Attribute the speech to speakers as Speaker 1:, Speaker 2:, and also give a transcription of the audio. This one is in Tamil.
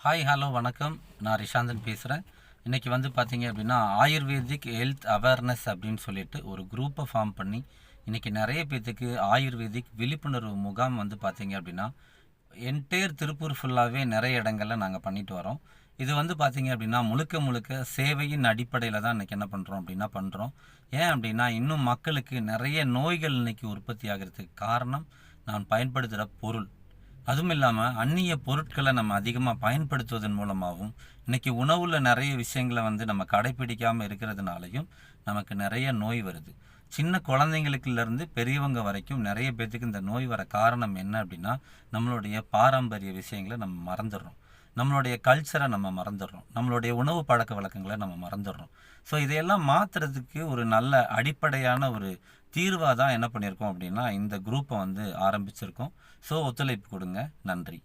Speaker 1: ஹாய் ஹலோ வணக்கம். நான் ரிஷாந்தன் பேசுகிறேன். இன்றைக்கி வந்து பார்த்தீங்க அப்படின்னா ஆயுர்வேதிக் ஹெல்த் அவேர்னஸ் அப்படின்னு சொல்லிட்டு ஒரு குரூப்பை ஃபார்ம் பண்ணி இன்றைக்கி நிறைய பேர்த்துக்கு ஆயுர்வேதிக் விழிப்புணர்வு முகாம் வந்து பார்த்தீங்க அப்படின்னா என்டையர் திருப்பூர் ஃபுல்லாகவே நிறைய இடங்களில் நாங்கள் பண்ணிட்டு வரோம். இது வந்து பார்த்தீங்க அப்படின்னா முழுக்க முழுக்க சேவையின் அடிப்படையில் தான் இன்றைக்கி என்ன பண்ணுறோம் அப்படின்னா பண்ணுறோம். ஏன் அப்படின்னா இன்னும் மக்களுக்கு நிறைய நோய்கள் இன்றைக்கி உற்பத்தி ஆகிறதுக்கு காரணம் நான் பயன்படுத்துகிற பொருள். அதுவும் இல்லாமல் அந்நிய பொருட்களை நம்ம அதிகமாக பயன்படுத்துவதன் மூலமாகவும் இன்றைக்கி உணவில் நிறைய விஷயங்களை வந்து நம்ம கடைப்பிடிக்காமல் இருக்கிறதுனாலையும் நமக்கு நிறைய நோய் வருது. சின்ன குழந்தைங்களுக்குலேருந்து பெரியவங்க வரைக்கும் நிறைய பேர்த்துக்கு இந்த நோய் வர காரணம் என்ன அப்படின்னா நம்மளுடைய பாரம்பரிய விஷயங்களை நம்ம மறந்துடுறோம், நம்மளுடைய கல்ச்சரை நம்ம மறந்துடுறோம், நம்மளுடைய உணவு பழக்க வழக்கங்களை நம்ம மறந்துடுறோம். ஸோ இதையெல்லாம் மாற்றுறதுக்கு ஒரு நல்ல அடிப்படையான ஒரு தீர்வாக தான் என்ன பண்ணியிருக்கோம் அப்படின்னா இந்த குரூப்பை வந்து ஆரம்பிச்சிருக்கோம். ஸோ ஒத்துழைப்பு கொடுங்க. நன்றி.